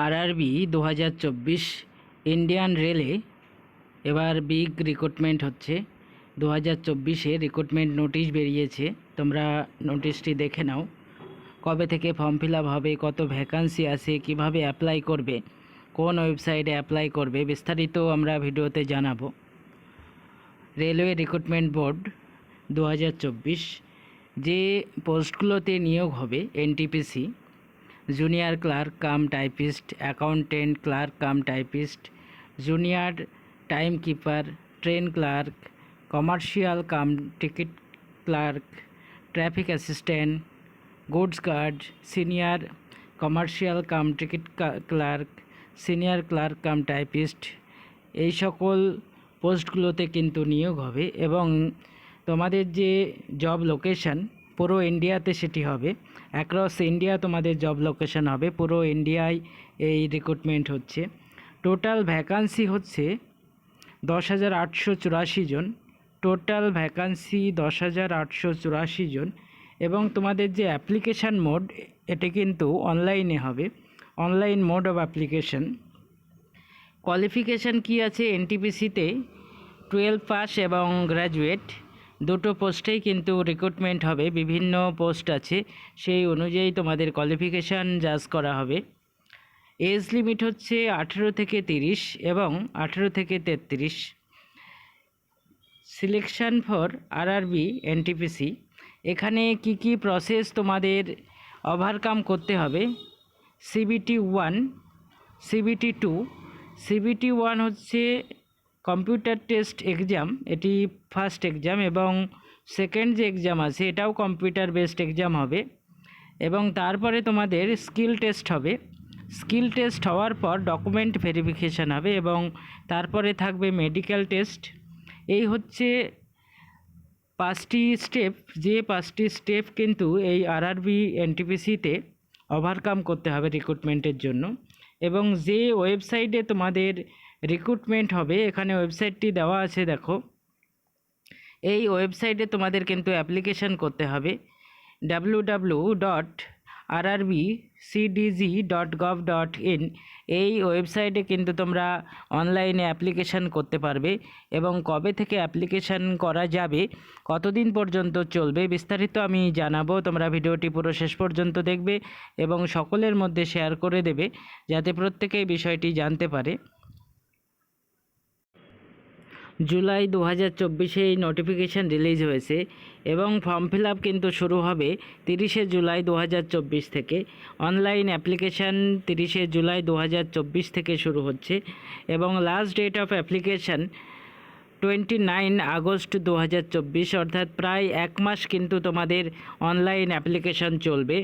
RRB 2024 Indian রেলে এবার big recruitment হচ্ছে। 2024-এ রিক্রুটমেন্ট নোটিশ বেরিয়েছে, তোমরা নোটিশটি দেখে নাও। কবে থেকে ফর্ম ফিল আপ হবে, কত ভ্যাকান্সি আছে, কিভাবে অ্যাপ্লাই করবে, কোন ওয়েবসাইটে অ্যাপ্লাই করবে, বিস্তারিত আমরা ভিডিওতে জানাবো। রেলওয়ে রিক্রুটমেন্ট বোর্ড 2024 যে পোস্টগুলোতে নিয়োগ হবে NTPC, junior clerk cum typist, accountant clerk cum typist, junior time keeper, train clerk, commercial cum ticket clerk, traffic assistant, goods guard, senior commercial cum ticket clerk, senior clerk cum typist, এই সকল পোস্টগুলোতে কিন্তু নিয়োগ হবে। এবং তোমাদের যে job location পুরো ইন্ডিয়াতে সেটি হবে, অ্যাক্রস ইন্ডিয়া তোমাদের জব লোকেশান হবে, পুরো ইন্ডিয়ায় এই রিক্রুটমেন্ট হচ্ছে। টোটাল ভ্যাকান্সি হচ্ছে 10,884 জন, টোটাল ভ্যাকান্সি 10,884 জন। এবং তোমাদের যে অ্যাপ্লিকেশান মোড, এটি কিন্তু অনলাইনে হবে, online mode of application. Qualification কি আছে এনটিপিসিতে? 12 পাস এবং গ্র্যাজুয়েট, দুটো পোস্টেই কিন্তু রিক্রুটমেন্ট হবে। বিভিন্ন পোস্ট আছে, সেই অনুযায়ী তোমাদের কোয়ালিফিকেশান জাজ করা হবে। এজ লিমিট হচ্ছে 18 থেকে 30 এবং 18 থেকে 33। সিলেকশান ফর আরআরবি এনটিপিসি, এখানে কি কি প্রসেস তোমাদের ওভারকাম করতে হবে? CBT 1, CBT 2। সিবিটি 1 হচ্ছে কম্পিউটার টেস্ট এক্সাম, এটি ফার্স্ট এক্সাম, এবং সেকেন্ড যে এক্সাম আছে এটাও কম্পিউটার বেসড এক্সাম হবে। এবং তারপরে তোমাদের স্কিল টেস্ট হবে। স্কিল টেস্ট হওয়ার পর ডকুমেন্ট ভেরিফিকেশান হবে এবং তারপরে থাকবে মেডিকেল টেস্ট। এই হচ্ছে 5টি স্টেপ, যে 5টি স্টেপ কিন্তু এই আরআরবি এনটিপিসিতে ওভারকাম করতে হবে রিক্রুটমেন্টের জন্য। এবং যে ওয়েবসাইটে তোমাদের রিক্রুটমেন্ট হবে, এখানে ওয়েবসাইটটি দেওয়া আছে দেখো, এই ওয়েবসাইটে তোমাদের কিন্তু অ্যাপ্লিকেশান করতে হবে। www.rrbcdg.gov.in এই ওয়েবসাইটে কিন্তু তোমরা অনলাইনে অ্যাপ্লিকেশান করতে পারবে। এবং কবে থেকে অ্যাপ্লিকেশান করা যাবে, কতদিন পর্যন্ত চলবে, বিস্তারিত আমি জানাবো। তোমরা ভিডিওটি পুরো শেষ পর্যন্ত দেখবে এবং সকলের মধ্যে শেয়ার করে দেবে, যাতে প্রত্যেকেই বিষয়টি জানতে পারে। জুলাই 2024-এ এই নোটিফিকেশান রিলিজ হয়েছে এবং ফর্ম ফিল আপ কিন্তু শুরু হবে 30শে জুলাই 2024 থেকে। অনলাইন অ্যাপ্লিকেশান 30শে জুলাই 2024 থেকে শুরু হচ্ছে এবং last date of application 29 August 2024, অর্থাৎ প্রায় 1 মাস কিন্তু তোমাদের অনলাইন অ্যাপ্লিকেশান চলবে।